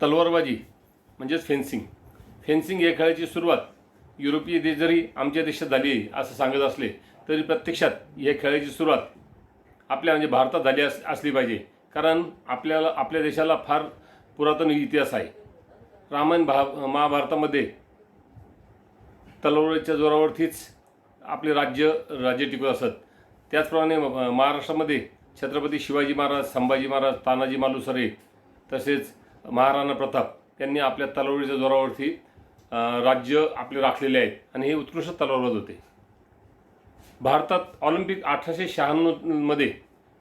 तलवारबाजी म्हणजेच फेन्सिंग या खेळाची सुरुवात युरोपीय देश जरी आमच्या देशात झाली आहे असं सांगत असले तरी प्रत्यक्षात या खेळाची सुरुवात आपल्या म्हणजे भारतात झाली असली पाहिजे. कारण आपल्या देशाला फार पुरातन इतिहास आहे. रामायण महाभारतामध्ये तलवारीच्या जोरावरतीच आपले राज्य टिकत असत. त्याचप्रमाणे महाराष्ट्रामध्ये छत्रपती शिवाजी महाराज, संभाजी महाराज, तानाजी मालुसरे तसेच महाराणा प्रताप यांनी आपल्या तलवारीच्या जोरावरती राज्य आपले राखलेले आहेत आणि हे उत्कृष्ट तलवारबाज होते. भारतात ऑलिम्पिक 1896 मध्ये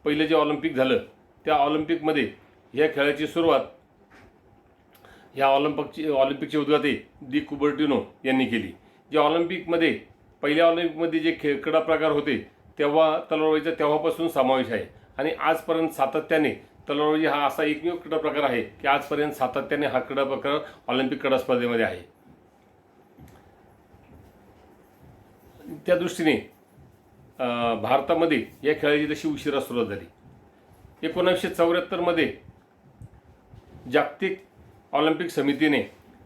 पहिले जे ऑलिम्पिक झालं त्या ऑलिम्पिकमध्ये या खेळाची सुरुवात या ऑलिम्पिकचे उद्घाटन दी कुबर्टिनो यांनी केली. जे पहिल्या ऑलिम्पिकमध्ये जे क्रीडा प्रकार होते तेव्हा तलवारबाजीचा तेव्हापासून समावेश आहे आणि आजपर्यंत सातत्याने तलवारबाजी हा असा एकमेव क्रीडा प्रकार आहे की आजपर्यंत सातत्याने हा क्रीडा प्रकार ऑलिम्पिक क्रीडा स्पर्धेमध्ये आहे. त्या दृष्टीने भारतामध्ये या खेळाची तशी उशिरा सुरुवात झाली. 1974 मध्ये जागतिक ऑलिम्पिक समितीने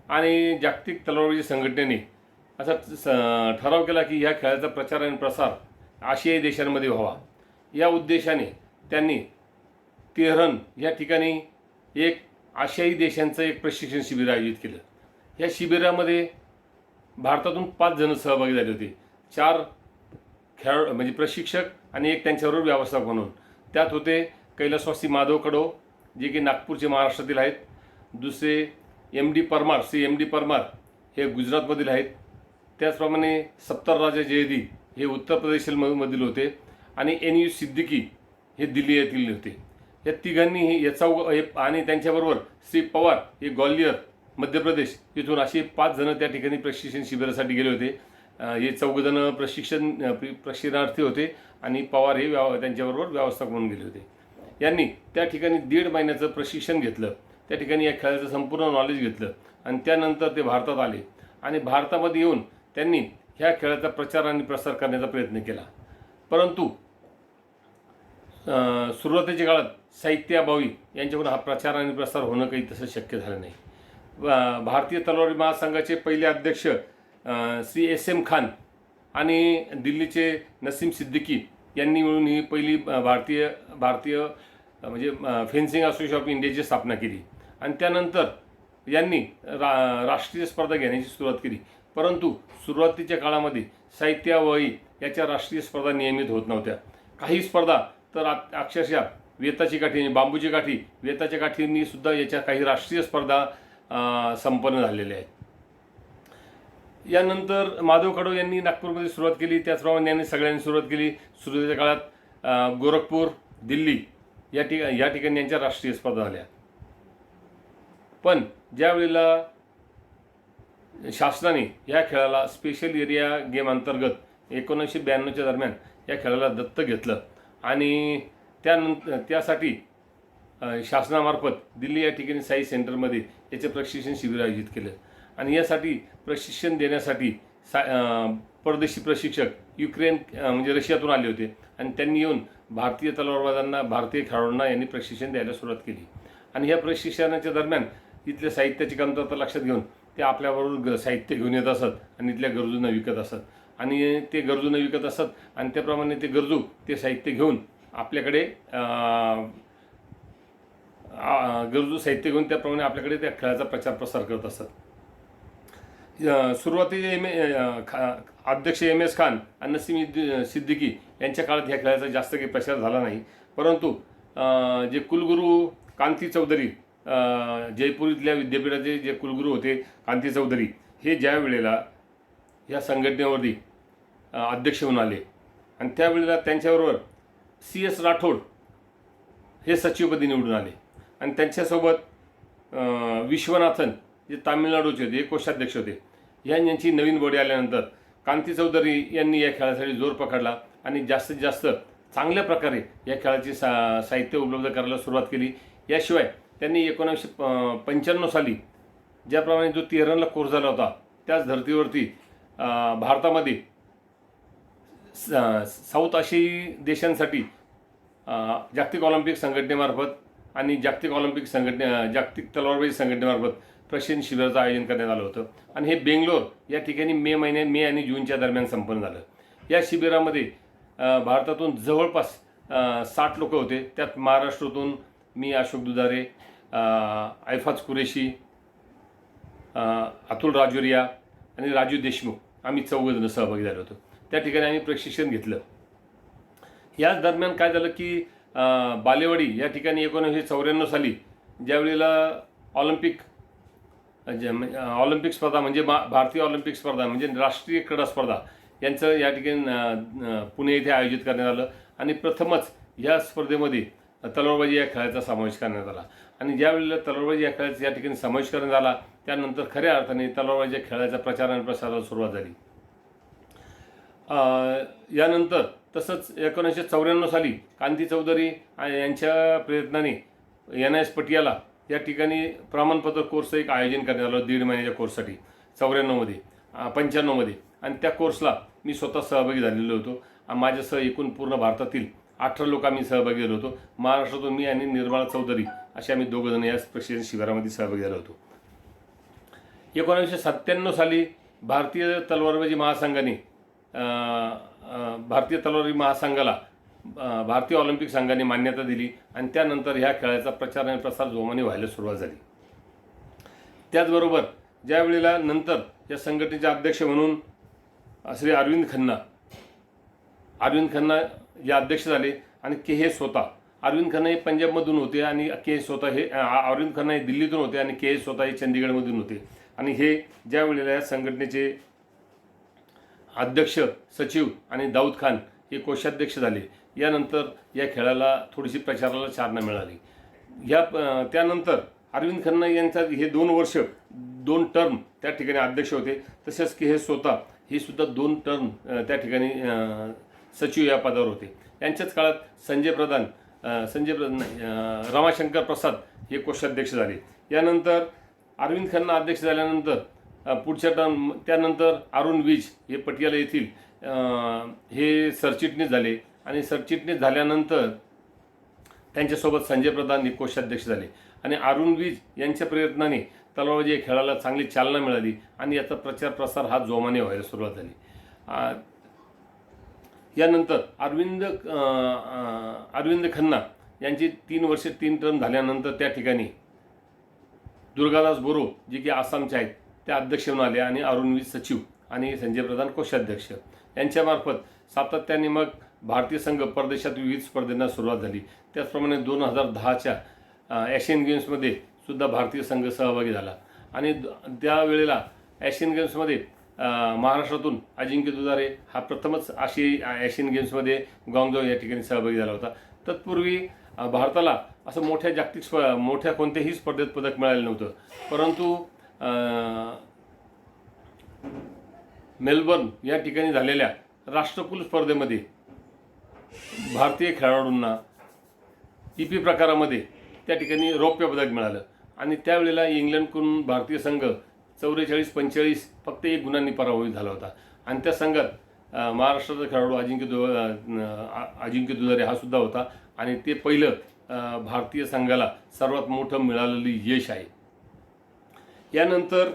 आणि जागतिक तलवारबाजी संघटनेने असा ठराव केला की ह्या खेळाचा प्रचार आणि प्रसार आशियाई देशांमध्ये व्हावा. या उद्देशाने त्यांनी तेहरान या ठिकाणी एक आशियाई देशांचं एक प्रशिक्षण शिबिर आयोजित केलं. या शिबिरामध्ये भारतातून 5 जण सहभागी झाले होते. 4 खेळाडू म्हणजे प्रशिक्षक आणि एक त्यांच्याबरोबर व्यवस्थापक म्हणून. त्यात होते कैलासवासी माधव कडो जे की नागपूरचे महाराष्ट्रातील आहेत. दुसरे श्री एम डी परमार हे गुजरातमधील आहेत. त्याचप्रमाणे सप्तराजा जयदी हे उत्तर प्रदेशमधील होते आणि NU सिद्दीकी हे दिल्ली येथील होते. या तिघांनी आणि त्यांच्याबरोबर श्री पवार हे ग्वाल्हेर मध्य प्रदेश इथून असे 5 जण त्या ठिकाणी प्रशिक्षण शिबिरासाठी गेले होते. हे 4 जण प्रशिक्षणार्थी होते आणि पवार हे त्यांच्याबरोबर व्यवस्थापक म्हणून गेले होते. यांनी त्या ठिकाणी 1.5 महिन्याचं प्रशिक्षण घेतलं. त्या ठिकाणी या खेळाचं संपूर्ण नॉलेज घेतलं आणि त्यानंतर ते भारतात आले आणि भारतामध्ये येऊन त्यांनी ह्या खेळाचा प्रचार आणि प्रसार करण्याचा प्रयत्न केला. परंतु सुरुवातीच्या काळात साहित्याभावी यांच्याकडून हा प्रचार आणि प्रसार होणं काही तसं शक्य झालं नाही. भारतीय तलवारी महासंघाचे पहिले अध्यक्ष श्री SM खान आणि दिल्लीचे नसीम सिद्दीकी यांनी मिळून ही पहिली भारतीय म्हणजे फेन्सिंग असोसिएशन ऑफ इंडियाची स्थापना केली आणि त्यानंतर यांनी राष्ट्रीय स्पर्धा घेण्याची सुरुवात केली. परंतु सुरुवातीच्या काळामध्ये साहित्यावही याच्या राष्ट्रीय स्पर्धा नियमित होत नव्हत्या. काही स्पर्धा तर अक्षरशः वेताची काठी बांबूची काठी वेताच्या काठींनी सुद्धा याच्या काही राष्ट्रीय स्पर्धा संपन्न झालेल्या आहेत. यानंतर माधव कडो यांनी नागपूरमध्ये सुरुवात केली. त्याचप्रमाणे यांनी सगळ्यांनी सुरुवात केली. सुरुवातीच्या काळात गोरखपूर, दिल्ली या ठिकाणी यांच्या राष्ट्रीय स्पर्धा झाल्या. पण ज्या वेळेला शासनाने या खेळाला स्पेशल एरिया गेम अंतर्गत 1992च्या दरम्यान या खेळाला दत्तक घेतलं आणि त्यासाठी शासनामार्फत दिल्ली या ठिकाणी साई सेंटरमध्ये याचे प्रशिक्षण शिबिर आयोजित केलं आणि यासाठी प्रशिक्षण देण्यासाठी परदेशी प्रशिक्षक युक्रेन म्हणजे रशियातून आले होते आणि त्यांनी येऊन भारतीय तलवारबाजांना भारतीय खेळाडूंना यांनी प्रशिक्षण द्यायला सुरुवात केली. आणि ह्या प्रशिक्षणाच्या दरम्यान इथल्या साहित्याची कमतरता लक्षात घेऊन ते आपल्याबरोबर साहित्य घेऊन येत असत आणि इथल्या गरजूंना विकत असत आणि ते गरजूंना विकत असत आणि त्याप्रमाणे ते गरजू ते साहित्य घेऊन आपल्याकडे त्याप्रमाणे आपल्याकडे त्या खेळाचा प्रचार प्रसार करत असतात. सुरुवातीचे अध्यक्ष MS खान आणि नसीम सिद्दीकी यांच्या काळात ह्या खेळाचा जास्त काही प्रचार झाला नाही. परंतु जे कुलगुरू कांती चौधरी जयपूर इथल्या विद्यापीठाचे जे कुलगुरू होते कांती चौधरी हे ज्या वेळेला या संघटनेवरती अध्यक्ष होऊन आले आणि त्यावेळेला त्यांच्याबरोबर CS राठोड हे सचिवपदी निवडून आले आणि त्यांच्यासोबत विश्वनाथन जे तामिळनाडूचे होते हे कोषाध्यक्ष होते. यांची नवीन बॉडी आल्यानंतर कांती चौधरी यांनी या खेळासाठी जोर पकडला आणि जास्तीत जास्त चांगल्या प्रकारे या खेळाची साहित्य उपलब्ध करायला सुरुवात केली. याशिवाय त्यांनी 1995 साली ज्याप्रमाणे जो तेहरानला कोर्स झाला होता त्याच धर्तीवरती भारतामध्ये साऊथ आशियाई देशांसाठी जागतिक ऑलिम्पिक संघटनेमार्फत आणि जागतिक तलवारबाजी संघटनेमार्फत प्रशिक्षण शिबिराचं आयोजन करण्यात आलं होतं. आणि हे बेंगलोर या ठिकाणी मे आणि जूनच्या दरम्यान संपन्न झालं. या शिबिरामध्ये भारतातून जवळपास 60 लोक होते. त्यात महाराष्ट्रातून मी, अशोक दुधारे, ऐफाज कुरेशी, अतुल राजुरिया आणि राजू देशमुख आम्ही 4 जण सहभागी झालो होतो. त्या ठिकाणी आम्ही प्रशिक्षण घेतलं. याच दरम्यान काय झालं की बालेवाडी या ठिकाणी 1994 साली ज्यावेळेला ऑलिम्पिक स्पर्धा म्हणजे भारतीय ऑलिम्पिक स्पर्धा म्हणजे राष्ट्रीय क्रीडा स्पर्धा यांचं या ठिकाणी पुणे येथे आयोजित करण्यात आलं. आणि प्रथमच या स्पर्धेमध्ये तलवारबाजी या खेळाचा समावेश करण्यात आला. आणि ज्यावेळेला तलवारबाजी या खेळाचा या ठिकाणी समावेश करण्यात आला त्यानंतर खऱ्या अर्थाने तलवारबाजी या खेळाचा प्रचार आणि प्रसाराला सुरुवात झाली. यानंतर तसंच 1994 साली कांती चौधरी यांच्या प्रयत्नाने NIS पटियाला या ठिकाणी प्रमाणपत्र कोर्सचं एक आयोजन करण्यात आलं 1.5 महिन्याच्या कोर्ससाठी 95मध्ये. आणि त्या कोर्सला मी स्वतः सहभागी झालेलो होतो. माझ्यासह एकूण पूर्ण भारतातील 18 लोक आम्ही सहभागी झालो होतो. महाराष्ट्रातून मी आणि निर्मला चौधरी असे आम्ही 2 जण या प्रशिक्षण शिबिरामध्ये सहभागी झालो होतो. 1997 साली भारतीय तलवारबाजी महासंघाला भारतीय ऑलिम्पिक संघाने मान्यता दिली आणि त्यानंतर ह्या खेळाचा प्रचार आणि प्रसार जोमाने व्हायला सुरुवात झाली. त्याचबरोबर ज्या वेळेला नंतर या संघटनेचे अध्यक्ष म्हणून श्री अरविंद खन्ना हे अध्यक्ष झाले आणि KH सोता. अरविंद खन्ना हे पंजाबमधून होते आणि KH सोता अरविंद खन्ना हे दिल्लीतून होते आणि KH सोता हे चंदीगडमधून होते. आणि हे ज्या वेळेला या संघटनेचे अध्यक्ष, सचिव आणि दाऊद खान हे कोषाध्यक्ष झाले. यानंतर या खेळाला थोडीशी प्रचाराला चालना मिळाली. त्यानंतर अरविंद खन्ना यांचा हे 2 टर्म त्या ठिकाणी अध्यक्ष होते. तसेच KH सोता हे सुद्धा 2 टर्म त्या ठिकाणी सचिव या पदावर होते. यांच्याच काळात रमाशंकर प्रसाद हे कोषाध्यक्ष झाले. यानंतर अरविंद खन्ना अध्यक्ष झाल्यानंतर त्यानंतर अरुण विज हे पटियाला येथील हे सरचिटणीस झाले. आणि सरचिटणीस झाल्यानंतर त्यांच्यासोबत संजय प्रधान हे कोषाध्यक्ष झाले. आणि अरुण विज यांच्या प्रयत्नाने तलवारबाजी या खेळाला चांगली चालना मिळाली आणि याचा प्रचार प्रसार हा जोमाने व्हायला सुरुवात झाली. यानंतर अरविंद खन्ना यांची 3 वर्ष 3 टर्म झाल्यानंतर त्या ठिकाणी दुर्गादास बोरो जे की आसामचे आहेत ते अध्यक्ष म्हणून आले आणि अरुण विज सचिव आणि संजय प्रधान कोषाध्यक्ष. यांच्यामार्फत सातत्याने मग भारतीय संघ परदेशात विविध स्पर्धेंना सुरुवात झाली. त्याचप्रमाणे 2010च्या एशियन गेम्समध्ये सुद्धा भारतीय संघ सहभागी झाला. आणि त्यावेळेला एशियन गेम्समध्ये महाराष्ट्रातून अजिंक्य दुधारे हा प्रथमच एशियन गेम्समध्ये गॉंगझो या ठिकाणी सहभागी झाला होता. तत्पूर्वी भारताला असं मोठ्या कोणत्याही स्पर्धेत पदक मिळालं नव्हतं. परंतु मेलबर्न या ठिकाणी झालेल्या राष्ट्रकुल स्पर्धेमध्ये भारतीय खेळाडूंना EP प्रकारामध्ये त्या ठिकाणी रौप्य पदक मिळालं. आणि त्यावेळेला इंग्लंडकडून भारतीय संघ 44-45 फक्त 1 गुणांनी पराभूत झाला होता. आणि त्या संघात महाराष्ट्राचा खेळाडू अजिंक्य दुधारे हा सुद्धा होता. आणि ते पहिलं भारतीय संघाला सर्वात मोठं मिळालेलं यश आहे. यानंतर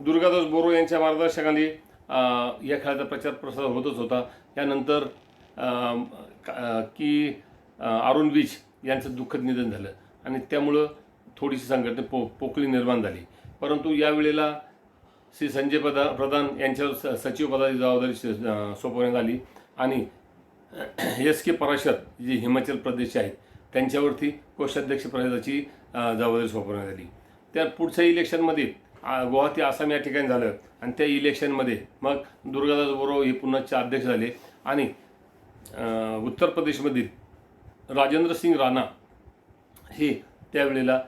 दुर्गादास बोरो यांच्या मार्गदर्शनाखाली या खेळाचा प्रचार प्रसार होतच होता. यानंतर अरुण विज यांचं दुःखद निधन झालं आणि त्यामुळं थोडीशी संघटना पोकळी निर्माण झाली. परंतु यावेळेला श्री संजय प्रधान यांच्यावर सचिवपदाची जबाबदारी सोपवण्यात आली आणि SK पराशर जे हिमाचल प्रदेशचे आहेत त्यांच्यावरती कोषाध्यक्ष पदाची जबाबदारी सोपवण्यात आली. त्या पुढच्या इलेक्शनमध्ये गुवाहाटी आसाम या ठिकाणी झालं आणि त्या इलेक्शनमध्ये मग दुर्गादास बोरो हे पुन्हा अध्यक्ष झाले. आणि उत्तर प्रदेशमधील राजेंद्र सिंग राणा हे त्यावेळेला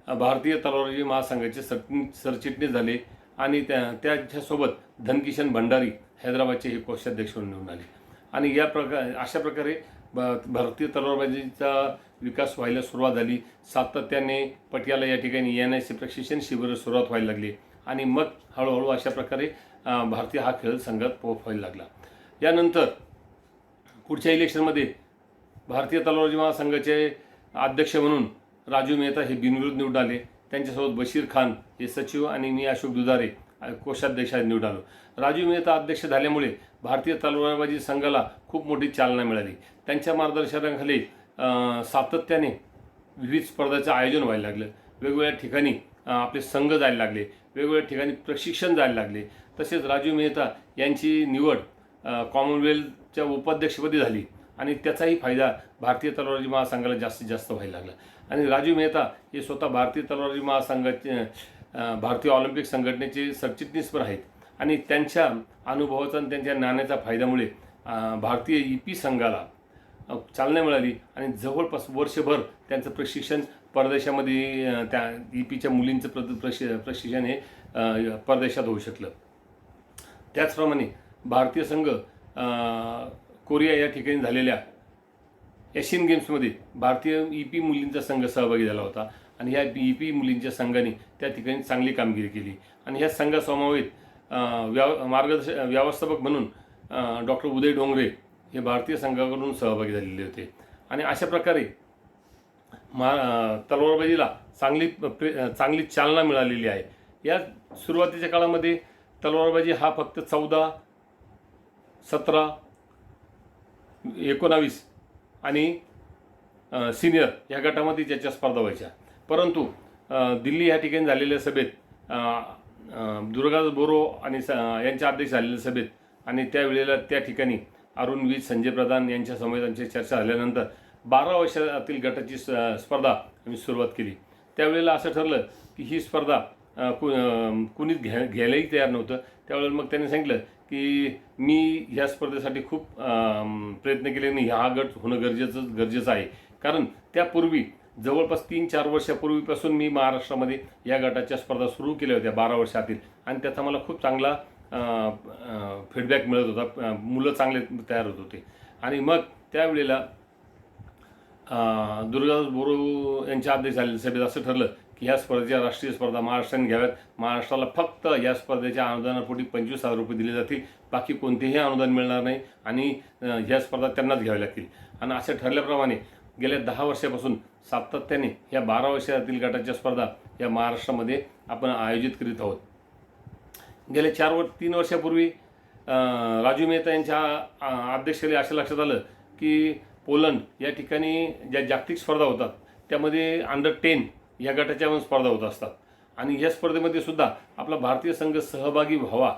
भारतीय तलवारबाजी महासंघाचे सरचिटणीस झाले. आणि त्याच्यासोबत धनकिशन भंडारी हैदराबादचे हे कोषाध्यक्ष म्हणून निवडून आले. आणि अशा प्रकारे भारतीय तलवारबाजीचा विकास व्हायला सुरुवात झाली. सातत्याने पटियाला या ठिकाणी NIS प्रशिक्षण शिबिर सुरुवात व्हायला लागली आणि मग हळूहळू अशा प्रकारे भारतीय हा खेळ संघात व्हायला लागला. यानंतर पुढच्या इलेक्शनमध्ये भारतीय तलवारबाजी महासंघाचे अध्यक्ष म्हणून राजू मेहता हे बिनविरोध निवडून आले. त्यांच्यासोबत बशीर खान हे सचिव आणि मी अशोक दुधारे कोषाध्यक्ष निवडून आलो. राजू मेहता अध्यक्ष झाल्यामुळे भारतीय तलवारबाजी संघाला खूप मोठी चालना मिळाली. त्यांच्या मार्गदर्शनाखाली सातत्याने विविध स्पर्धांचं आयोजन व्हायला लागलं. वेगवेगळ्या ठिकाणी आपले संघ जायला लागले, वेगवेगळ्या ठिकाणी प्रशिक्षण जायला लागले. तसेच राजू मेहता यांची निवड कॉमनवेल्थच्या उपाध्यक्षपदी झाली आणि त्याचाही फायदा भारतीय तलवारबाजी महासंघाला जास्तीत जास्त व्हायला लागला. आणि राजू मेहता हे स्वतः भारतीय तलवारबाजी महासंघाचे भारतीय ऑलिम्पिक संघटनेचे सरचिटणीस पण आहेत. आणि त्यांच्या अनुभवाचा आणि त्यांच्या ज्ञानाच्या फायद्यामुळे भारतीय EP संघाला चालना मिळाली आणि जवळपास वर्षभर त्यांचं प्रशिक्षण परदेशामध्ये त्या EPच्या मुलींचं प्रशिक्षण हे परदेशात होऊ शकलं. त्याचप्रमाणे भारतीय संघ कोरिया या ठिकाणी झालेल्या एशियन गेम्समध्ये भारतीय EP मुलींचा संघ सहभागी झाला होता आणि ह्या EP मुलींच्या संघाने त्या ठिकाणी चांगली कामगिरी केली. आणि ह्या संघासमवेत व्यवस्थापक म्हणून डॉक्टर उदय डोंगरे हे भारतीय संघाकडून सहभागी झालेले होते. आणि अशा प्रकारे तलवारबाजीला चांगली चालना मिळालेली आहे. या सुरुवातीच्या काळामध्ये तलवारबाजी हा फक्त 14, 17, 19 आणि सिनियर या गटामध्ये ज्याच्या स्पर्धा व्हायच्या. परंतु दिल्ली या ठिकाणी झालेल्या सभेत दुर्गादास बोरो आणि यांच्या अध्यक्ष झालेल्या सभेत आणि त्यावेळेला त्या ठिकाणी अरुण विज, संजय प्रधान यांच्या समेतांची चर्चा झाल्यानंतर 12 वर्षातील गटाची स्पर्धा आम्ही सुरुवात केली. त्यावेळेला असं ठरलं की ही स्पर्धा कुणीच घ्यायलाही तयार नव्हतं. त्यावेळेला मग त्यांनी सांगितलं की मी ह्या स्पर्धेसाठी खूप प्रयत्न केले आणि हा गट होणं गरजेचं आहे. कारण त्यापूर्वी जवळपास 3-4 वर्षापूर्वीपासून मी महाराष्ट्रामध्ये या गटाच्या स्पर्धा सुरू केल्या होत्या 12 वर्षातील आणि त्याचा मला खूप चांगला फीडबॅक मिळत होता. मुलं चांगले तयार होत होते. आणि मग त्यावेळेला दुर्गादास बोरो यांच्या अध्यक्ष झालेल्या सभेत असं ठरलं की ह्या स्पर्धेच्या राष्ट्रीय स्पर्धा महाराष्ट्राने घ्याव्यात. महाराष्ट्राला फक्त या स्पर्धेच्या अनुदानापोटी 25,000 रुपये दिले जातील, बाकी कोणतेही अनुदान मिळणार नाही आणि ह्या स्पर्धा त्यांनाच घ्याव्या लागतील. आणि असं ठरल्याप्रमाणे गेल्या 10 वर्षापासून सातत्याने ह्या 12 वर्षातील गटाच्या स्पर्धा या महाराष्ट्रामध्ये आपण आयोजित करीत आहोत. गेल्या 3 वर्षापूर्वी राजू मेहता यांच्या अध्यक्षतेखाली असं लक्षात आलं की पोलंड या ठिकाणी ज्या जागतिक स्पर्धा होतात त्यामध्ये अंडर-10 या गटाच्या स्पर्धा होत असतात. आणि या स्पर्धेमध्ये सुद्धा आपला भारतीय संघ सहभागी व्हावा,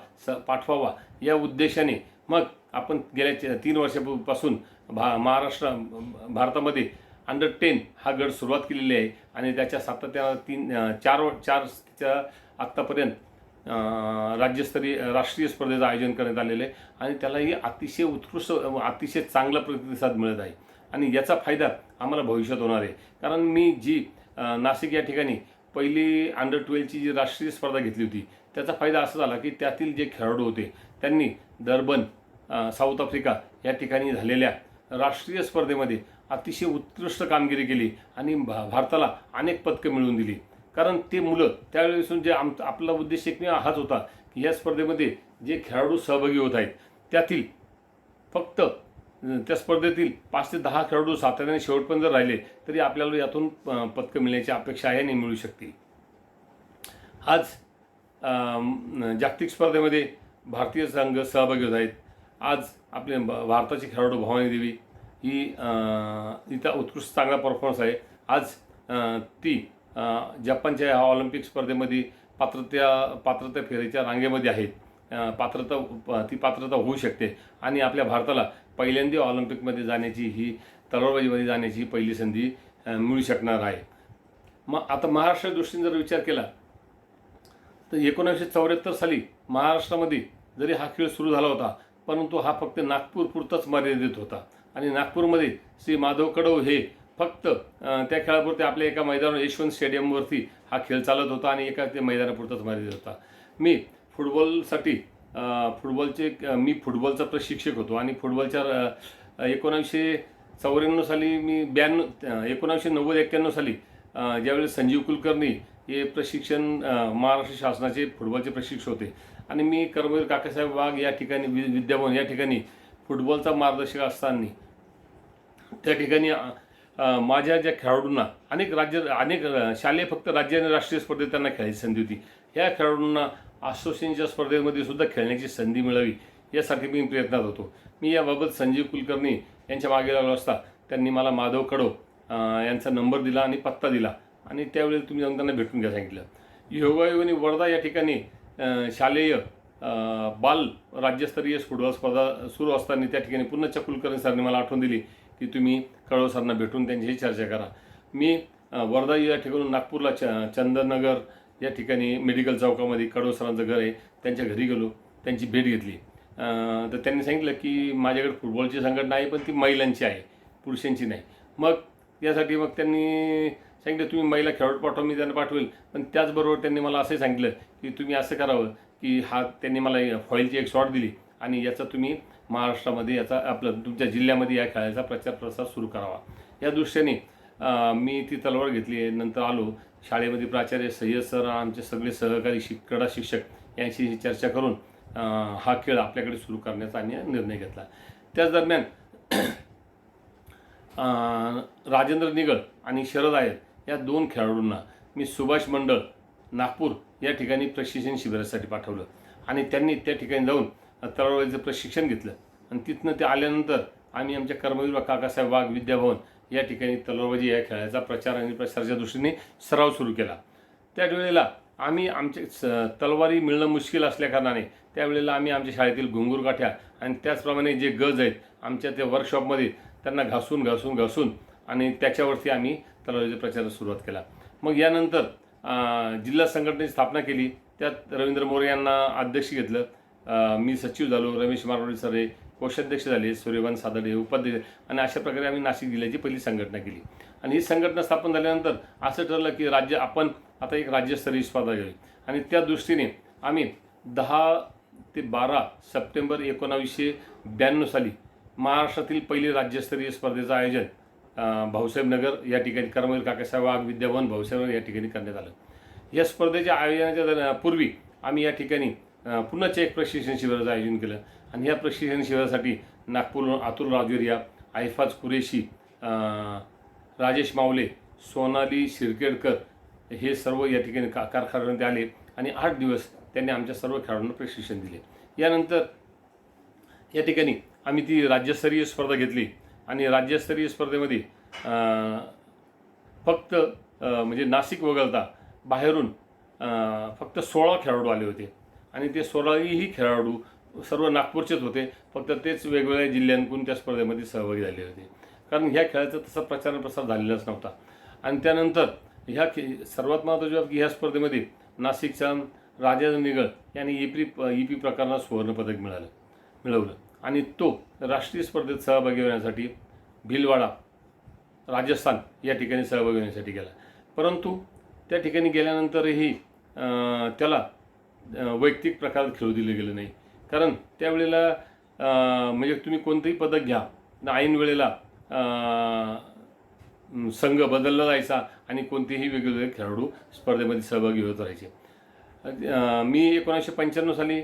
पाठवावा या उद्देशाने मग आपण गेल्या 3 वर्षापासून भारतामध्ये अंडर-10 हा गट सुरुवात केलेली आहे. आणि त्याच्या सातत्यानं 4 आत्तापर्यंत राष्ट्रीय स्पर्धेचं आयोजन करण्यात आलेलं आहे आणि त्यालाही अतिशय उत्कृष्ट, अतिशय चांगला प्रतिसाद मिळत आहे. आणि याचा फायदा आम्हाला भविष्यात होणार आहे. कारण मी जी नाशिक या ठिकाणी पहिली अंडर-12ची जी राष्ट्रीय स्पर्धा घेतली होती त्याचा फायदा असा झाला की त्यातील जे खेळाडू होते त्यांनी डर्बन, साऊथ आफ्रिका या ठिकाणी झालेल्या राष्ट्रीय स्पर्धेमध्ये अतिशय उत्कृष्ट कामगिरी केली आणि भारताला अनेक पदकं मिळवून दिली. कारण ते मुलं त्यावेळेपासून जे आपला उद्देश एकमेव हाच होता की या स्पर्धेमध्ये जे खेळाडू सहभागी होत आहेत त्यातील फक्त त्या स्पर्धेतील 5 ते 10 खेळाडू सातत्याने शेवटपर्यंत जर राहिले तरी आपल्याला यातून पदकं मिळण्याची अपेक्षा आहे आणि मिळू शकते. आज जागतिक स्पर्धेमध्ये भारतीय संघ सहभागी होत आहेत. आज आपले भारताचे खेळाडू भवानी देवी ही इथं उत्कृष्ट चांगला परफॉर्मन्स आहे. आज ती जपानच्या ह्या ऑलिम्पिक स्पर्धेमध्ये पात्रता फेरीच्या रांगेमध्ये आहेत. ती पात्रता होऊ शकते आणि आपल्या भारताला पहिल्यांदा ऑलिम्पिकमध्ये जाण्याची ही तलवारबाजीमध्ये जाण्याची पहिली संधी मिळू शकणार आहे. मग आता महाराष्ट्र दृष्टीने जर विचार केला तर 1974 साली महाराष्ट्रामध्ये जरी हा खेळ सुरू झाला होता परंतु हा फक्त नागपूरपुरताच मर्यादित होता. आणि नागपूरमध्ये श्री माधव कडव हे फक्त त्या खेळापुरते आपल्या एका मैदानावर यशवंत स्टेडियमवरती हा खेळ चालत होता आणि एका ते मैदानापुरताच मर्यादित होता. मी मी फुटबॉलचा प्रशिक्षक होतो आणि फुटबॉलच्या 1994 साली मी 1990-91 साली ज्यावेळेस संजीव कुलकर्णी हे प्रशिक्षण महाराष्ट्र शासनाचे फुटबॉलचे प्रशिक्षक होते आणि मी कर्मवीर काकासाहेब वाघ या ठिकाणी विद्याभवन या ठिकाणी फुटबॉलचा मार्गदर्शक असताना त्या ठिकाणी माझ्या ज्या खेळाडूंना अनेक शालेय फक्त राज्य आणि राष्ट्रीय स्पर्धेत त्यांना खेळायची संधी होती, ह्या खेळाडूंना असोसिएशनच्या स्पर्धेमध्ये सुद्धा खेळण्याची संधी मिळावी यासाठी मी प्रयत्नात होतो. मी याबाबत संजीव कुलकर्णी यांच्या मागे लागलो असता त्यांनी मला माधव कडो यांचा नंबर दिला आणि पत्ता दिला आणि त्यावेळेला तुम्ही जाऊन त्यांना भेटून घ्या सांगितलं. योगायोगाने वर्धा या ठिकाणी शालेय बाल राज्यस्तरीय फुटबॉल स्पर्धा सुरू असताना त्या ठिकाणी पुन्हा कुलकर्णी सरांनी मला आठवण दिली की तुम्ही कडो सरांना भेटून त्यांच्याशी चर्चा करा. मी वर्धा या ठिकाणून नागपूरला चंदननगर या ठिकाणी मेडिकल चौकामध्ये कडो सरांचं घर आहे, त्यांच्या घरी गेलो, त्यांची भेट घेतली. तर त्यांनी सांगितलं की माझ्याकडे फुटबॉलची संघटना आहे पण ती महिलांची आहे, पुरुषांची नाही. मग यासाठी मग त्यांनी सांगितलं तुम्ही महिला खेळाडू पाठवा, मी त्यांना पाठवेल. पण त्याचबरोबर त्यांनी मला असंही सांगितलं की तुम्ही असं करावं की त्यांनी मला फॉईलची एक शॉट दिली आणि याचा तुम्ही महाराष्ट्रामध्ये तुमच्या जिल्ह्यामध्ये या खेळाचा प्रचार प्रसार सुरू करावा. या दृष्टीने मी ती तलवार घेतली आहे. नंतर आलो शाळेमध्ये प्राचार्य सय्यद सर आमचे सगळे सहकारी क्रीडा शिक्षक यांची चर्चा करून हा खेळ आपल्याकडे सुरू करण्याचा आम्ही निर्णय घेतला. त्याच दरम्यान राजेंद्र निगळ आणि शरद आयर या 2 खेळाडूंना मी सुभाष मंडळ नागपूर या ठिकाणी प्रशिक्षण शिबिरासाठी पाठवलं आणि त्यांनी त्या ठिकाणी जाऊन तलवारबाजीचं प्रशिक्षण घेतलं आणि तिथनं ते आल्यानंतर आम्ही आमच्या कर्मवीर काकासाहेब वाघ विद्याभवन या ठिकाणी तलवारबाजी या खेळाचा प्रचार आणि प्रसाराच्या दृष्टीने सराव सुरू केला. त्यावेळेला आम्ही तलवारी मिळणं मुश्किल असल्याकारणाने त्यावेळेला आम्ही आमच्या शाळेतील घुंगुरकाठ्या आणि त्याचप्रमाणे जे गज आहेत आमच्या त्या वर्कशॉपमध्ये त्यांना घासून आणि त्याच्यावरती आम्ही तलवारीच्या प्रचाराला सुरुवात केला. मग यानंतर जिल्हा संघटनेची स्थापना केली. त्यात रवींद्र मोरे यांना अध्यक्ष घेतलं, मी सचिव झालो, रमेश मारवाडी सर हे कोषाध्यक्ष झाले, सूर्यभान सादडे उपाध्यक्ष आणि अशा प्रकारे आम्ही नाशिक जिल्ह्याची पहिली संघटना केली. आणि ही संघटना स्थापन झाल्यानंतर असं ठरलं की आपण आता एक राज्यस्तरीय स्पर्धा घ्यावी आणि त्या दृष्टीने आम्ही 10 ते 12 सप्टेंबर 1992 साली महाराष्ट्रातील पहिली राज्यस्तरीय स्पर्धेचं आयोजन भाऊसाहेब नगर या ठिकाणी कर्मवीर काकासाहेब वाघ विद्याभवन भाऊसाहेब या ठिकाणी करण्यात आलं. या स्पर्धेच्या आयोजनाच्या पूर्वी आम्ही या ठिकाणी पुन्हाच एक प्रशिक्षण शिबिराचं आयोजन केलं आणि या प्रशिक्षण शिबिरासाठी नागपूरहून अतुल राजोरिया, आयफाज कुरेशी, राजेश मावले, सोनाली शिरकेडकर हे सर्व या ठिकाणी कारखान्यामध्ये आले आणि 8 दिवस त्यांनी आमच्या सर्व खेळाडूंना प्रशिक्षण दिले. यानंतर या ठिकाणी आम्ही ती राज्यस्तरीय स्पर्धा घेतली आणि राज्यस्तरीय स्पर्धेमध्ये फक्त म्हणजे नाशिक वगळता बाहेरून फक्त 16 खेळाडू आले होते आणि ते 16ही खेळाडू सर्व नागपूरचेच होते, फक्त तेच वेगवेगळ्या जिल्ह्यांकडून त्या स्पर्धेमध्ये सहभागी झाले होते. कारण ह्या खेळाचा तसा प्रचार प्रसार झालेलाच नव्हता. आणि त्यानंतर सर्वात महत्त्वाचं की ह्या स्पर्धेमध्ये नाशिकचा राजेंद्र निगळ यांनी ईपी प्रकारात सुवर्णपदक मिळवलं आणि तो राष्ट्रीय स्पर्धेत सहभागी होण्यासाठी भिलवाडा राजस्थान या ठिकाणी सहभागी होण्यासाठी गेला. परंतु त्या ठिकाणी गेल्यानंतरही त्याला वैयक्तिक प्रकारात खेळू दिलं गेलं नाही. कारण त्यावेळेला म्हणजे तुम्ही कोणतंही पदक घ्या, ऐन वेळेला संघ बदलला जायचा आणि कोणतेही वेगवेगळे खेळाडू स्पर्धेमध्ये सहभागी होत राहायचे. मी 1995 साली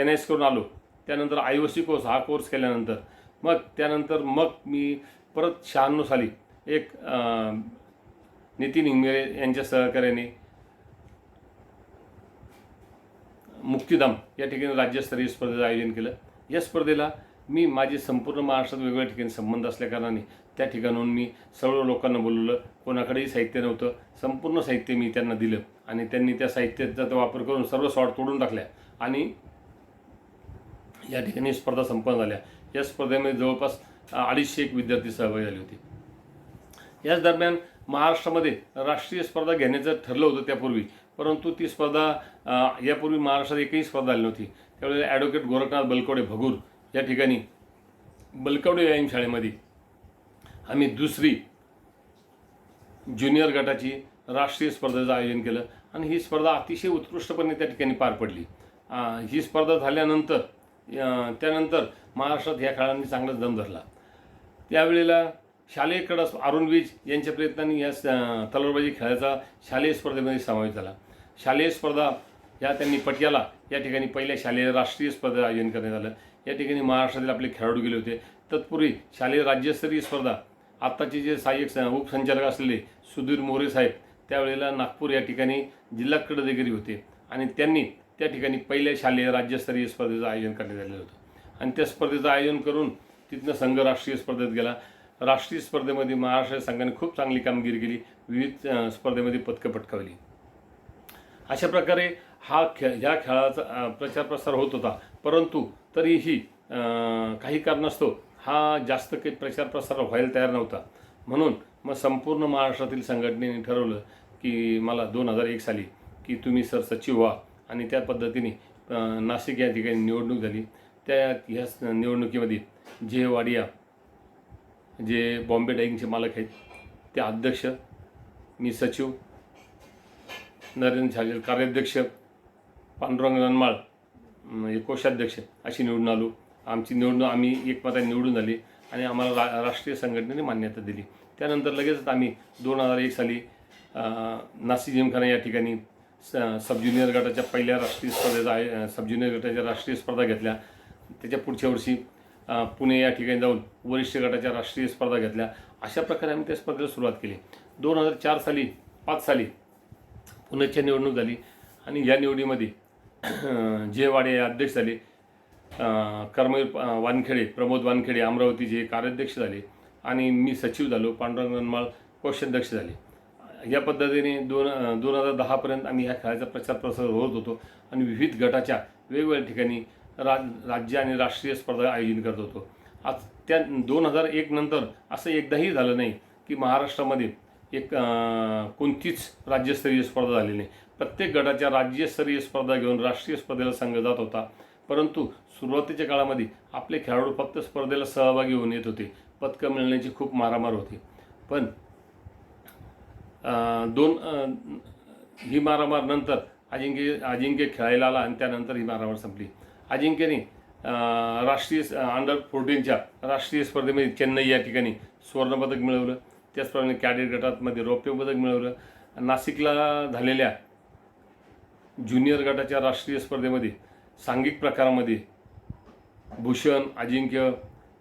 NIS करून आलो. त्यानंतर IOC कोर्स हा कोर्स केल्यानंतर मग मी परत 96 साली एक नितीन इंगळे यांच्या सहकार्याने मुक्तिधाम या ठिकाणी राज्यस्तरीय स्पर्धेचं आयोजन केलं. या स्पर्धेला मी माझे संपूर्ण महाराष्ट्रात वेगवेगळ्या ठिकाणी संबंध असल्याकारणाने त्या ठिकाणून मी सर्व लोकांना बोलवलं. कोणाकडेही साहित्य नव्हतं, संपूर्ण साहित्य मी त्यांना दिलं आणि त्यांनी त्या साहित्याचा वापर करून सर्व शॉट तोडून टाकल्या आणि या ठिकाणी स्पर्धा संपन्न झाल्या. या स्पर्धेमध्ये जवळपास 250 विद्यार्थी सहभागी झाले होते. याच दरम्यान महाराष्ट्रामध्ये राष्ट्रीय स्पर्धा घेण्याचं ठरलं होतं त्यापूर्वी, परंतु ती स्पर्धा यापूर्वी महाराष्ट्रात एकही स्पर्धा आली नव्हती. त्यावेळेला ॲडव्होकेट गोरखनाथ बलकवडे भगूर या ठिकाणी बलकवडे व्यायाम शाळेमध्ये आम्ही दुसरी ज्युनियर गटाची राष्ट्रीय स्पर्धेचं आयोजन केलं आणि ही स्पर्धा अतिशय उत्कृष्टपणे त्या ठिकाणी पार पडली. ही स्पर्धा झाल्यानंतर त्यानंतर महाराष्ट्रात ह्या खेळांनी चांगलाच दम धरला. त्यावेळेला शालेय क्रीडा अरुण विज यांच्या प्रयत्नांनी या तलवारबाजी खेळाचा शालेय स्पर्धेमध्ये समावेश झाला. शालेय स्पर्धा या त्यांनी पटियाला या ठिकाणी पहिल्या शालेय राष्ट्रीय स्पर्धेचं आयोजन करण्यात आलं. या ठिकाणी महाराष्ट्रातील आपले खेळाडू गेले होते. तत्पूर्वी शालेय राज्यस्तरीय स्पर्धा आत्ताचे जे सहाय्यक उपसंचालक असलेले सुधीर मोरे साहेब त्यावेळेला नागपूर या ठिकाणी जिल्हा क्रीडाधिकारी होते आणि त्यांनी त्या ठिकाणी पहिल्या शालेय राज्यस्तरीय स्पर्धेचं आयोजन करण्यात आलेलं होतं आणि त्या स्पर्धेचं आयोजन करून तिथनं संघ राष्ट्रीय स्पर्धेत गेला. राष्ट्रीय स्पर्धेमध्ये महाराष्ट्र संघाने खूप चांगली कामगिरी केली, विविध स्पर्धेमध्ये पदकं पटकावली. अशा प्रकारे ह्या खेळाचा प्रचार प्रसार होत होता. परंतु तरीही काही कारणास्तव हा जास्त काही प्रचार प्रसार व्हायला तयार नव्हता. म्हणून मग संपूर्ण महाराष्ट्रातील संघटनेने ठरवलं की मला 2001 साली की तुम्ही सर सचिव व्हा आणि त्या पद्धतीने नाशिक या ठिकाणी निवडणूक झाली. ह्या निवडणुकीमध्ये जे वाडिया जे बॉम्बे डाईंगचे मालक आहेत ते अध्यक्ष, मी सचिव, नरेंद्र झाले कार्याध्यक्ष, पांडुरंग रनमाळ कोषाध्यक्ष अशी निवडून आलो. आमची निवडणूक आम्ही एकमताने निवडून झाली आणि आम्हाला राष्ट्रीय संघटनेने मान्यता दिली. त्यानंतर लगेचच आम्ही 2001 साली नाशिक जिमखाना या ठिकाणी सब ज्युनियर गटाच्या पहिल्या राष्ट्रीय स्पर्धेचा सब ज्युनियर गटाच्या राष्ट्रीय स्पर्धा घेतल्या. त्याच्या पुढच्या वर्षी पुणे या ठिकाणी जाऊन वरिष्ठ गटाच्या राष्ट्रीय स्पर्धा घेतल्या. अशा प्रकारे आम्ही त्या स्पर्धेला सुरुवात केली. 5 साली पुण्याची निवडणूक झाली आणि या निवडीमध्ये जे वाडे अध्यक्ष झाले, कर्मवीर वानखेडे, प्रमोद वानखेडे अमरावतीचे कार्याध्यक्ष झाले आणि मी सचिव झालो, पांडुरंग रनमाळ कोषाध्यक्ष झाले. या पद्धतीने 2010पर्यंत आम्ही ह्या खेळाचा प्रचार प्रसार होत होतो आणि विविध गटाच्या वेगवेगळ्या ठिकाणी राज्य आणि राष्ट्रीय स्पर्धा आयोजित करत होतो. आज त्या 2001 नंतर असं एकदाही झालं नाही की महाराष्ट्रामध्ये एक कोणतीच राज्यस्तरीय स्पर्धा झाली नाही. प्रत्येक गटाच्या राज्यस्तरीय स्पर्धा घेऊन राष्ट्रीय स्पर्धेला संघ जात होता. परंतु सुरुवातीच्या काळामध्ये आपले खेळाडू फक्त स्पर्धेला सहभागी होऊन येत होते. पदकं मिळण्याची खूप मारामार होती. पण ही मारामार नंतर अजिंक्य खेळायला आला आणि त्यानंतर ही मारामार संपली. अजिंक्यने राष्ट्रीय अंडर 14च्या राष्ट्रीय स्पर्धेमध्ये चेन्नई या ठिकाणी सुवर्णपदक मिळवलं. त्याचप्रमाणे कॅडेट गटामध्ये रौप्य पदक मिळवलं. नाशिकला झालेल्या ज्युनियर गटाच्या राष्ट्रीय स्पर्धेमध्ये सांघिक प्रकारामध्ये भूषण, अजिंक्य,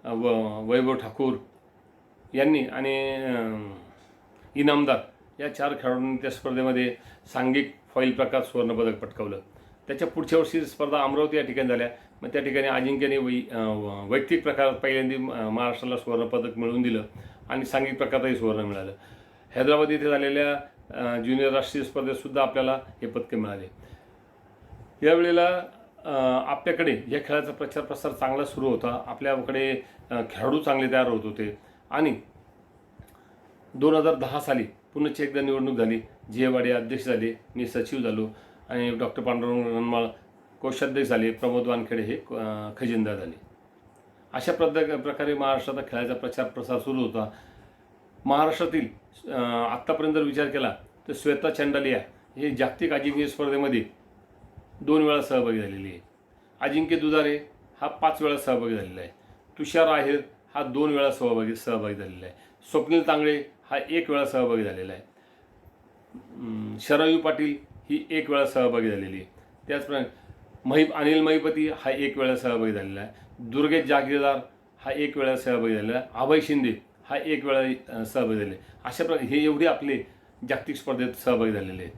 वैभव ठाकूर यांनी आणि इनामदार या 4 खेळाडूंनी त्या स्पर्धेमध्ये सांघिक फॉईल प्रकार सुवर्णपदक पटकावलं. त्याच्या पुढच्या वर्षी स्पर्धा अमरावती या ठिकाणी झाल्या. मग त्या ठिकाणी अजिंक्यने वैयक्तिक प्रकारात पहिल्यांदा महाराष्ट्राला सुवर्णपदक मिळवून दिलं आणि सांघिक प्रकारातही सुवर्ण मिळालं. हैदराबाद येथे झालेल्या ज्युनियर राष्ट्रीय स्पर्धेतसुद्धा आपल्याला हे पदकं मिळाले. यावेळेला आपल्याकडे या खेळाचा प्रचार प्रसार चांगला सुरू होता. आपल्याकडे खेळाडू चांगले तयार होत होते आणि 2010 साली पुण्याची एकदा निवडणूक झाली. जे वाडे अध्यक्ष झाले, मी सचिव झालो आणि डॉक्टर पांडुरंग रनमाळ कोषाध्यक्ष झाले, प्रमोद वानखेडे हे खजिनदार झाले. अशा प्रकारे महाराष्ट्राचा खेळाचा प्रचार प्रसार सुरू होता. महाराष्ट्रातील आत्तापर्यंत जर विचार केला तर श्वेता चंडालिया हे जागतिक अजिंक्य स्पर्धेमध्ये 2 वेळा सहभागी झालेली आहे. अजिंक्य दुधारे हा 5 वेळा सहभागी झालेला आहे. तुषार आहेर हा 2 वेळा सहभागी झालेला आहे. स्वप्नील तांगडे हा 1 वेळा सहभागी झालेला आहे. शरयू पाटील ही 1 वेळा सहभागी झालेली आहे. त्याचप्रमाणे अनिल महिपती हा 1 वेळा सहभागी झालेला आहे. दुर्गेश जागीरदार हा 1 वेळा सहभागी झालेला आहे. अभय शिंदे हा 1 वेळा सहभागी झाले. अशा प्रकारे हे एवढे आपले जागतिक स्पर्धेत सहभागी झालेले आहेत.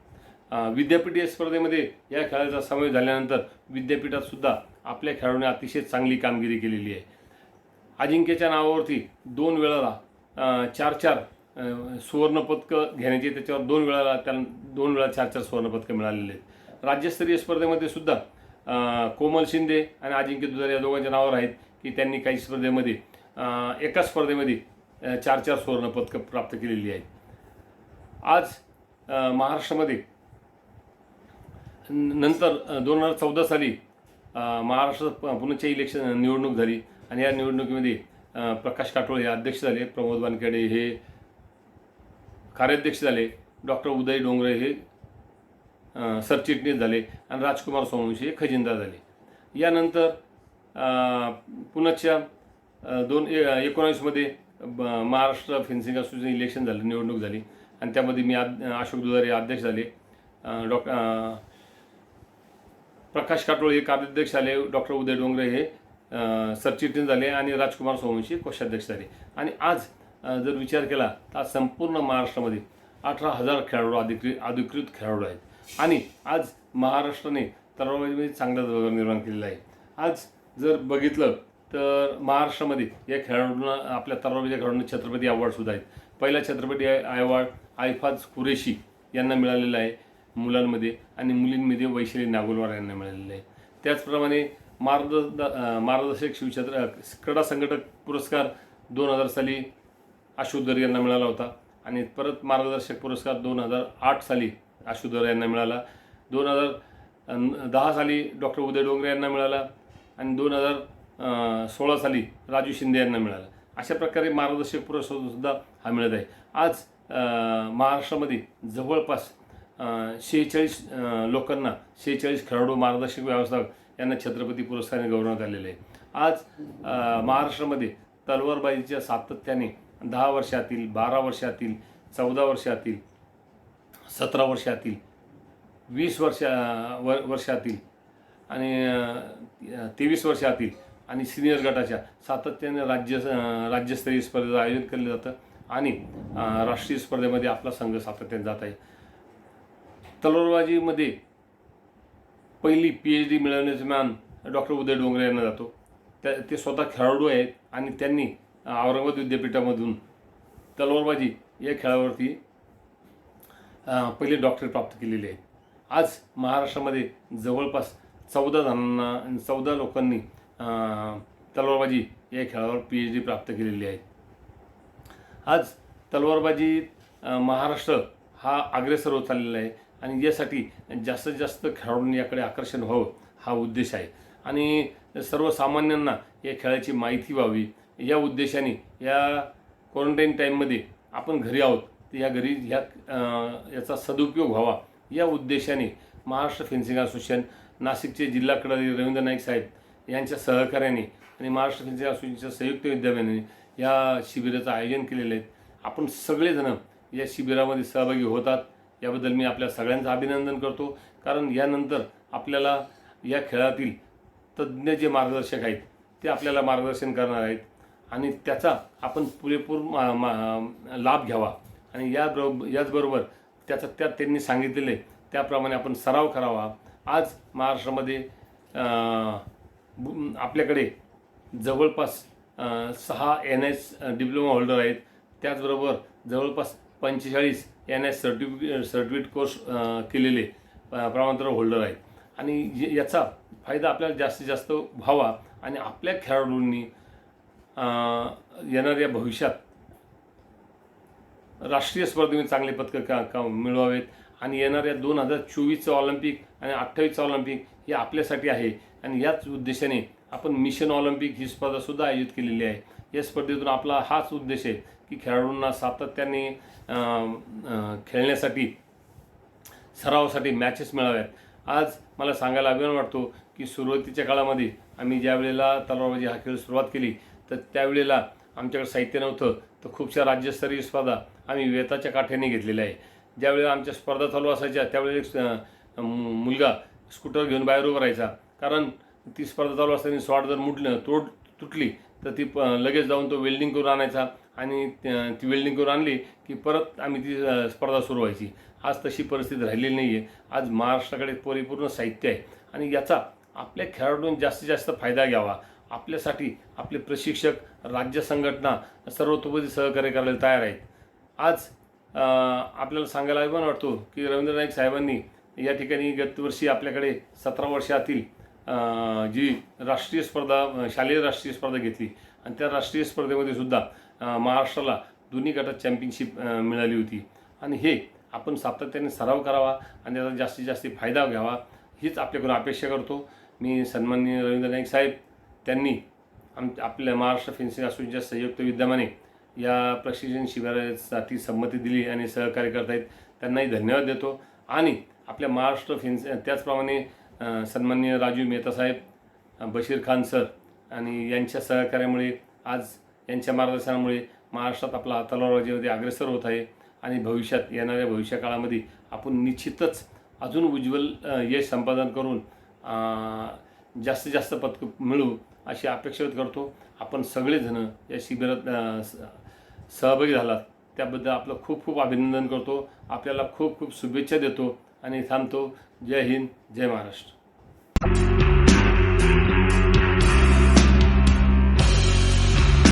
विद्यापीठीय स्पर्धेमध्ये या खेळाचा समावेश झाल्यानंतर विद्यापीठातसुद्धा आपल्या खेळाडूंनी अतिशय चांगली कामगिरी केलेली आहे. अजिंक्यच्या नावावरती 2 वेळाला 4 सुवर्णपदकं घेण्याची, त्याच्यावर 2 वेळा 4 सुवर्णपदकं मिळालेले आहेत. राज्यस्तरीय स्पर्धेमध्ये सुद्धा कोमल शिंदे आणि अजिंक्य दुधारे या दोघांच्या नावावर आहेत की त्यांनी काही स्पर्धेमध्ये एका स्पर्धेमध्ये 4 सुवर्णपदकं प्राप्त केलेली आहेत. आज महाराष्ट्रामध्ये नंतर 2014 साली महाराष्ट्रात पुण्याच्या निवडणूक झाली आणि या निवडणुकीमध्ये प्रकाश काटोळे हे अध्यक्ष झाले, प्रमोद वानखेडे हे कार्याध्यक्ष झाले, डॉक्टर उदय डोंगरे हे सरचिटणीस झाले आणि राजकुमार सोमवंशी हे खजिनदार झाले. यानंतर पुण्याच्या 2019मध्ये महाराष्ट्र फेन्सिंग असोसिएशन इलेक्शन झालं, निवडणूक झाली आणि त्यामध्ये मी अशोक दुधारे अध्यक्ष झाले, प्रकाश काटोळे हे कार्याध्यक्ष झाले, डॉक्टर उदय डोंगरे हे सरचिटणीस झाले आणि राजकुमार सोमवंशी कोषाध्यक्ष झाले. आणि आज जर विचार केला तर आज संपूर्ण महाराष्ट्रामध्ये 18,000 खेळाडू अधिकृत खेळाडू आहेत आणि आज महाराष्ट्राने तलवारबाजीमध्ये चांगला दर्जा निर्माण केलेला आहे. आज जर बघितलं तर महाराष्ट्रामध्ये या खेळाडूंना आपल्या तलवारबाजीच्या खेळाडूंना छत्रपती अवॉर्डसुद्धा आहेत. पहिला छत्रपती अवॉर्ड आयफाज कुरेशी यांना मिळालेला आहे मुलांमध्ये आणि मुलींमध्ये वैशाली नागोलवार यांना मिळालेलं आहे. त्याचप्रमाणे मार्गदर्शक शिवछत्र क्रीडा संघटक पुरस्कार 2000 साली आशुधर यांना मिळाला होता आणि परत मार्गदर्शक पुरस्कार 2008 साली आशुधर यांना मिळाला. 2010 साली डॉक्टर उदय डोंगरे यांना मिळाला आणि 2016 साली राजू शिंदे यांना मिळाला. अशा प्रकारे मार्गदर्शक पुरस्कारसुद्धा हा मिळत आहे. आज महाराष्ट्रामध्ये जवळपास 46 लोकांना 46 खेळाडू मार्गदर्शक व्यवस्थापक यांना छत्रपती पुरस्काराने गौरवण्यात आलेले आहे. आज महाराष्ट्रामध्ये तलवारबाजीच्या सातत्याने 10 वर्षातील 12 वर्षातील 14 वर्षातील 17 वर्षातील 20 वर्षातील आणि 23 वर्षातील आणि सिनियर गटाच्या सातत्याने राज्यस्तरीय स्पर्धेचं आयोजन केलं जातं आणि राष्ट्रीय स्पर्धेमध्ये आपला संघ सातत्याने जात आहे. तलवारबाजीमध्ये पहिली PhD मिळवण्याचा मान डॉक्टर उदय डोंगरे यांना जातो. ते स्वतः खेळाडू आहेत आणि त्यांनी औरंगाबाद विद्यापीठामधून तलवारबाजी या खेळावरती पहिले डॉक्टरेट प्राप्त केलेली आहे. आज महाराष्ट्रामध्ये जवळपास 14 लोकांनी तलवारबाजी या खेळावर PhD प्राप्त केलेली आहे. आज तलवारबाजी महाराष्ट्र हा अग्रेसर होत चाललेला आहे आणि यासाठी जास्तीत जास्त खेळाडूंनी याकडे आकर्षण व्हावं हा उद्देश आहे आणि सर्वसामान्यांना या खेळाची माहिती व्हावी या उद्देशाने या क्वारंटाईन टाईममध्ये आपण घरी आहोत तर या घरी याचा सदुपयोग व्हावा या उद्देशाने महाराष्ट्र फेन्सिंग असोसिएशन नाशिकचे जिल्हा क्रीडाधिकारी रवींद्र नाईक साहेब यांच्या सहकार्याने आणि महाराष्ट्र फेन्सिंग असोसिएशनच्या संयुक्त विद्यमाने या शिबिराचं आयोजन केलेलं आहे. आपण सगळेजण या शिबिरामध्ये सहभागी होतात याबद्दल मी आपल्या सगळ्यांचं अभिनंदन करतो. कारण यानंतर आपल्याला या खेळातील तज्ज्ञ जे मार्गदर्शक आहेत ते आपल्याला मार्गदर्शन करणार आहेत आणि त्याचा आपण पुरेपूर लाभ घ्यावा आणि याचबरोबर त्यांनी सांगितलेले त्याप्रमाणे आपण सराव करावा. आज महाराष्ट्रामध्ये आपल्याकडे जवळपास 6 NS डिप्लोमा होल्डर आहेत. त्याचबरोबर जवळपास 45 NS सर्टिफिकेट कोर्स केलेले प्रमाणपत्र होल्डर आहेत आणि याचा फायदा आपल्याला जास्तीत जास्त व्हावा आणि आपल्या खेळाडूंनी येणाऱ्या भविष्यात राष्ट्रीय स्पर्धेमध्ये चांगले पदक मिळवावेत आणि येणाऱ्या 2024चं ऑलिम्पिक आणि 28चं ऑलिम्पिक हे आपल्यासाठी आहे आणि याच उद्देशाने आपण मिशन ऑलिम्पिक ही स्पर्धासुद्धा आयोजित केलेली आहे. या स्पर्धेतून आपला हाच उद्देश आहे की खेळाडूंना सातत्याने खेळण्यासाठी सरावासाठी मॅचेस मिळाव्यात. आज मला सांगायला अभिमान वाटतो की सुरुवातीच्या काळामध्ये आम्ही ज्या वेळेला तलवारबाजी हा खेळ सुरुवात केली तर त्यावेळेला आमच्याकडे साहित्य नव्हतं तर खूपशा राज्यस्तरीय स्पर्धा आम्ही वेताच्या काठ्याने घेतलेल्या आहे. ज्यावेळेला आमच्या स्पर्धा चालू असायच्या त्यावेळेला एक मुलगा स्कूटर घेऊन बाहेर उभा राहायचा कारण ती स्पर्धा चालू असताना स्वाट जर तुटली तर ती लगेच जाऊन तो वेल्डिंग करून आणायचा आणि ती वेल्डिंग करून आणली की परत आम्ही ती स्पर्धा सुरू व्हायची. आज तशी परिस्थिती राहिलेली नाही आहे. आज महाराष्ट्राकडे परिपूर्ण साहित्य आहे आणि याचा आपल्या खेळाडूंनी जास्तीत जास्त फायदा घ्यावा. आपल्यासाठी आपले प्रशिक्षक राज्य संघटना सर्वतोपरी सहकार्य करायला तयार आहेत. आज आपल्याला सांगायला अभिमान वाटतो की रवींद्र नाईक साहेबांनी या ठिकाणी गतवर्षी आपल्याकडे 17 वर्षातील जी राष्ट्रीय स्पर्धा शालेय राष्ट्रीय स्पर्धा घेतली आणि त्या राष्ट्रीय स्पर्धेमध्ये सुद्धा महाराष्ट्राला दोन्ही गटात चॅम्पियनशिप मिळाली होती आणि हे आपण सातत्याने सराव करावा आणि त्याचा जास्तीत जास्त फायदा घ्यावा हीच आपल्याकडून अपेक्षा करतो. मी सन्माननीय रवींद्र नाईक साहेब त्यांनी आपल्या महाराष्ट्र फेन्सिंग असोसिएशनच्या संयुक्त विद्यमाने या प्रशिक्षण शिबिरासाठी संमती दिली आणि सहकार्य करत आहेत त्यांनाही धन्यवाद देतो. आणि आपल्या महाराष्ट्र त्याचप्रमाणे सन्माननीय राजू मेहता साहेब, बशीर खान सर आणि यांच्या सहकार्यामुळे आज यांच्या मार्गदर्शनामुळे महाराष्ट्रात आपला तलवारबाजीमध्ये अग्रेसर होत आहे आणि भविष्यात येणाऱ्या भविष्यकाळामध्ये आपण निश्चितच अजून उज्ज्वल यश संपादन करून जास्तीत जास्त पदकं मिळवू अशी अपेक्षा करतो. आपण सगळेजण या शिबिरात सहभागी झालात त्याबद्दल आपलं खूप खूप अभिनंदन करतो. आपल्याला खूप खूप शुभेच्छा देतो आणि थांबतो. जय हिंद, जय महाराष्ट्र.